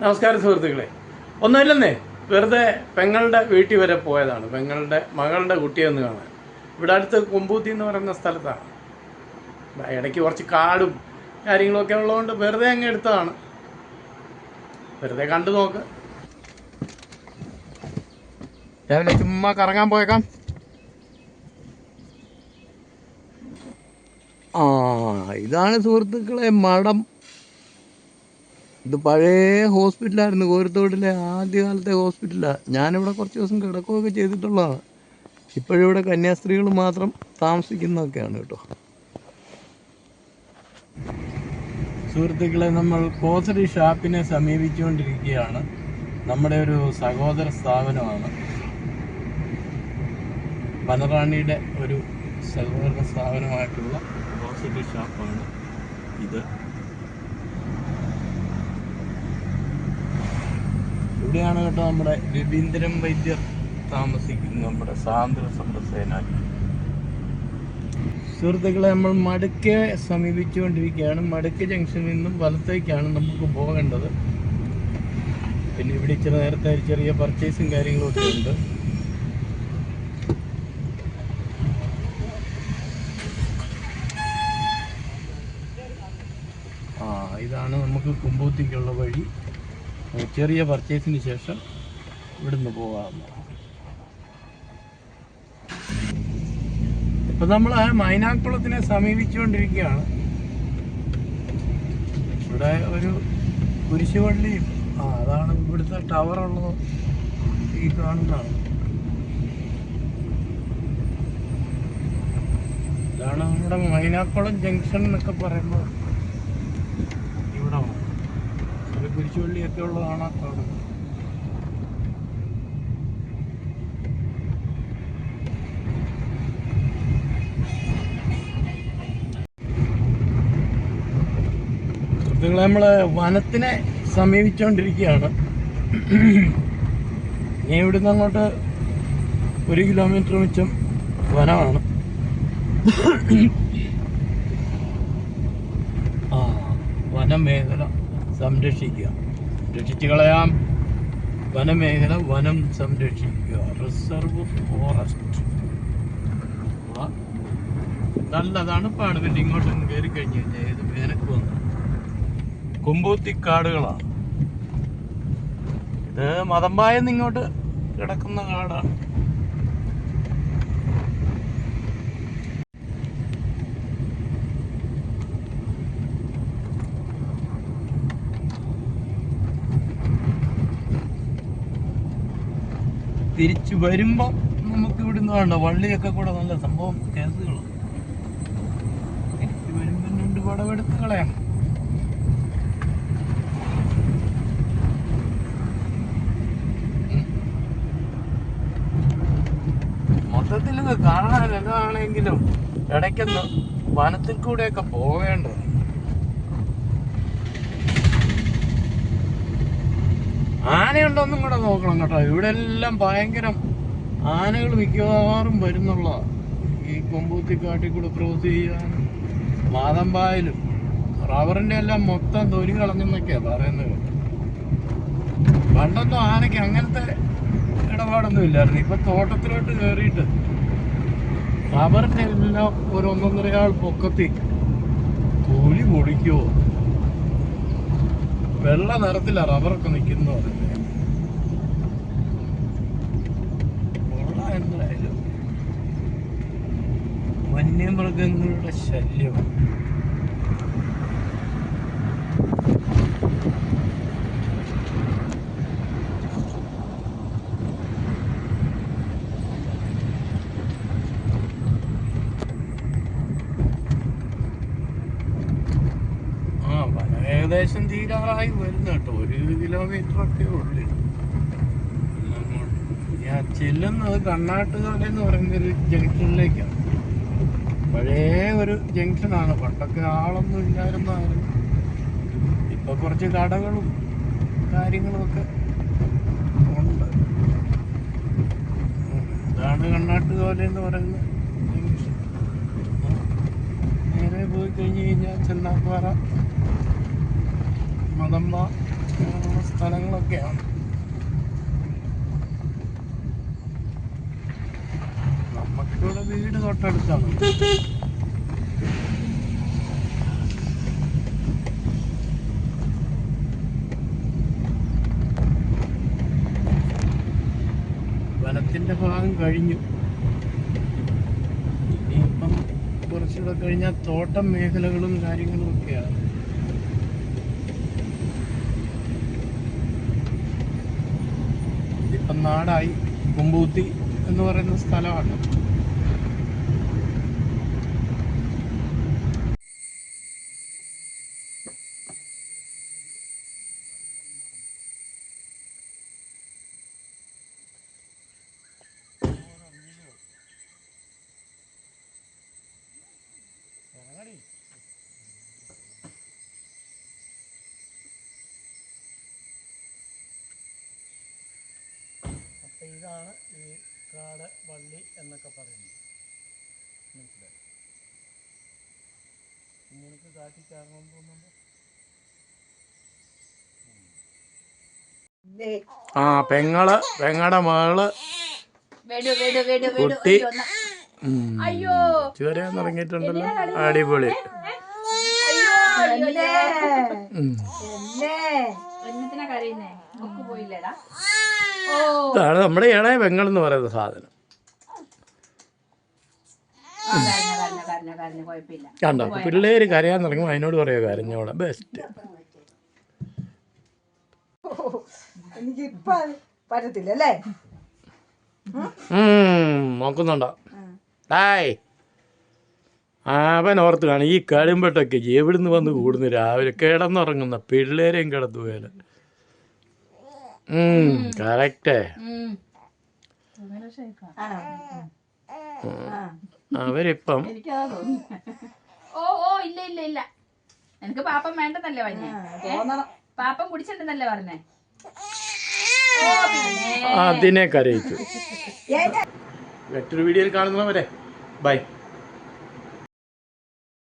നമസ്കാരം സുഹൃത്തുക്കളെ. ഒന്നുമില്ലെന്നേ, വെറുതെ പെങ്ങളുടെ വീട്ടിൽ വരെ പോയതാണ്. പെങ്ങളുടെ മകളുടെ കുട്ടിയൊന്ന് കാണാൻ. ഇവിടെ അടുത്ത് കുമ്പൂത്തി എന്ന് പറയുന്ന സ്ഥലത്താണ്. ഇടയ്ക്ക് കുറച്ച് കാടും കാര്യങ്ങളൊക്കെ ഉള്ളതുകൊണ്ട് വെറുതെ അങ്ങ് എടുത്തതാണ്. വെറുതെ കണ്ടു നോക്ക്. രാവിലെ ചുമ്മാ കറങ്ങാൻ പോയേക്കാം. ഇതാണ് സുഹൃത്തുക്കളെ മഠം. ഇത് പഴയ ഹോസ്പിറ്റലായിരുന്നു, കോരത്തോടിലെ ആദ്യകാലത്തെ ഹോസ്പിറ്റലാണ്. ഞാനിവിടെ കുറച്ച് ദിവസം കിടക്കുകയൊക്കെ ചെയ്തിട്ടുള്ളതാണ്. ഇപ്പോഴിവിടെ കന്യാസ്ത്രീകൾ മാത്രം താമസിക്കുന്നതൊക്കെയാണ് കേട്ടോ. സുഹൃത്തുക്കളെ, നമ്മൾ കോസറി ഷാപ്പിനെ സമീപിച്ചുകൊണ്ടിരിക്കുകയാണ്. നമ്മുടെ ഒരു സഹോദര സ്ഥാപനമാണ്. പനറാണിയുടെ ഒരു സഹോദര സ്ഥാപനമായിട്ടുള്ള കോസറി ഷാപ്പാണ് ഇത്. ഇവിടെയാണ് കേട്ടോ നമ്മുടെ രവീന്ദ്രൻ വൈദ്യർ താമസിക്കുന്നത്, നമ്മുടെ സ്വാതന്ത്ര്യ സമര സേനാനി. സുഹൃത്തുക്കളെ, നമ്മൾ മടുക്കെ സമീപിച്ചുകൊണ്ടിരിക്കുകയാണ്. മടുക്ക് ജംഗ്ഷനിൽ നിന്നും വലത്തേക്കാണ് നമുക്ക് പോകേണ്ടത്. പിന്നെ ഇവിടെ ഇച്ചിരി നേരത്തെ ചെറിയ പർച്ചേസും കാര്യങ്ങളൊക്കെ ഉണ്ട്. ഇതാണ് നമുക്ക് കുമ്പൂത്തിക്കുള്ള വഴി. ചെറിയ പർച്ചേസിന് ശേഷം ഇവിടുന്ന് പോകാവുന്നതാണ്. ഇപ്പം നമ്മൾ മൈനാക്കുളത്തിനെ സമീപിച്ചുകൊണ്ടിരിക്കുകയാണ്. ഇവിടെ ഒരു കുരിശുപള്ളിയും അതാണ് ഇവിടുത്തെ ടവറുള്ളത്. ഈ കാണുന്നതാണ്. ഇതാണ് നമ്മുടെ മൈനാക്കുളം ജംഗ്ഷൻ എന്നൊക്കെ പറയുമ്പോൾ ഇവിടെ ഒരു കുരിശുപള്ളിയൊക്കെ ഉള്ളതാണ് ആ കാണുന്നത്. നമ്മൾ വനത്തിനെ സമീപിച്ചുകൊണ്ടിരിക്കുകയാണ്. ഇനി ഇവിടുന്ന് അങ്ങോട്ട് 1 കിലോമീറ്റർ മിച്ചം വനമാണ്. വനമേഖല സംരക്ഷിക്കുക, രക്ഷിച്ചു കളയാം. വനമേഖല വനം സംരക്ഷിക്കുക, റിസർവ് ഫോറസ്റ്റ്. നല്ല തണുപ്പാണ്. പിന്നെ ഇങ്ങോട്ടൊന്ന് കയറി കഴിഞ്ഞ് കഴിഞ്ഞാൽ ഏത് വേനക്ക് വന്നു കുമ്പൂത്തിക്കാടുകളാണ്. ഇത് മതമ്പായെന്ന് ഇങ്ങോട്ട് കിടക്കുന്ന കാടാണ്. തിരിച്ചു വരുമ്പം നമുക്ക് ഇവിടുന്ന് വേണ്ട വള്ളിയൊക്കെ കൂടെ നല്ല സംഭവം കേസുകളാണ്. തിരിച്ചു വരുമ്പം 2 പടമെടുത്ത് കളയാം. മൊത്തത്തിൽ ഇത് കാണാൻ എന്താണെങ്കിലും ഇടയ്ക്കൊന്ന് വനത്തിൽ കൂടെയൊക്കെ പോവേണ്ടത്. ആനയുണ്ടോന്നും കൂടെ നോക്കണം കേട്ടോ. ഇവിടെ എല്ലാം ഭയങ്കര ആനകൾ മിക്കവാറും വരുന്നുള്ളതാണ്. ഈ കൊമ്പൂത്തിക്കാട്ടിൽ കൂടെ ക്രോസ് ചെയ്യാൻ മാതമ്പായാലും റബ്ബറിന്റെ എല്ലാം മൊത്തം തൊലി കളഞ്ഞെന്നൊക്കെയാണ് പറയുന്നത്. പണ്ടൊന്നും ആനയ്ക്ക് അങ്ങനത്തെ ഇടപാടൊന്നും ഇല്ലായിരുന്നു. ഇപ്പൊ തോട്ടത്തിലോട്ട് കയറിയിട്ട് റബ്ബറിന്റെ എല്ലാം ഒരു 1.5 ആൾ പൊക്കത്തി തൊലി പൊടിക്കുവോ. വെള്ള നിറത്തില റബ്ബറൊക്കെ നിൽക്കുന്നു. എന്തായാലും വന്യമൃഗങ്ങളുടെ ശല്യം. ഏകദേശം തീരാറായി വരുന്ന കേട്ടോ. 1 കിലോമീറ്ററൊക്കെ ഉള്ളു. ഞാൻ ചെല്ലുന്നത് കണ്ണാട്ടുകാല എന്ന് പറയുന്നൊരു ജംഗ്ഷനിലേക്കാണ്. പഴയ ഒരു ജംഗ്ഷനാണ്. പണ്ടൊക്കെ ആളൊന്നും ഇല്ലായിരുന്നായിരുന്നു. ഇപ്പൊ കുറച്ച് കടകളും കാര്യങ്ങളും ഒക്കെ ഉണ്ട്. ഇതാണ് കണ്ണാട്ടുകാല എന്ന് പറയുന്ന ജംഗ്ഷൻ. നേരെ പോയി കഴിഞ്ഞ് കഴിഞ്ഞാൽ ചെന്നാപ്പാറ, മതമ്മ, അങ്ങനെയുള്ള സ്ഥലങ്ങളൊക്കെയാണ്. നമുക്കിവിടെ വീട് തൊട്ടടുത്താണ്. വനത്തിന്റെ ഭാഗം കഴിഞ്ഞു. ഇനിയിപ്പം കുറച്ചുകൂടെ കഴിഞ്ഞാൽ തോട്ടം മേഖലകളും കാര്യങ്ങളും ഒക്കെയാണ്. ഇതിപ്പം നാടായി. കുമ്പൂത്തി എന്ന് പറയുന്ന സ്ഥലമാണ്. അപ്പം ഇതാണ് ഈ കാട് വള്ളി എന്നൊക്കെ പറയുന്നത്. മനസ്സിലായി? ഇങ്ങനെയൊക്കെ കാട്ടി കയറണം തോന്നുന്നുണ്ടോ? ആ പെങ്ങളുടെ മകള് കുട്ടി ചുവരാൻ തുടങ്ങിയിട്ടുണ്ടല്ലോ. അടിപൊളി. ഇതാണ് നമ്മുടെ ഇളയ പെങ്ങൾ എന്ന് പറയുന്ന സാധനം. കണ്ടോ, പിള്ളേര് കരയാൻ തുടങ്ങുമ്പോൾ അതിനോട് പറയുക കരഞ്ഞോളെ ബെസ്റ്റ്. നോക്കുന്നുണ്ടോ? ഹായ്. അവൻ ഓർത്ത് കാണും ഈ കഴിയുമ്പോഴൊക്കെ എവിടുന്ന് വന്ന് കൂടുന്നു. രാവിലെ കിടന്നുറങ്ങുന്ന പിള്ളേരെയും കിടന്നു പോയാല്. കറക്റ്റേ. അവരിപ്പം എനിക്ക് പാപ്പം വേണ്ടെന്നല്ലേ പറഞ്ഞേ? പാപ്പം കുടിച്ചിട്ടുണ്ടെന്നല്ലേ പറഞ്ഞേ? അതിനെ കരയിച്ചു. മറ്റൊരു വീഡിയോയിൽ കാണുന്നവരെ ബൈ.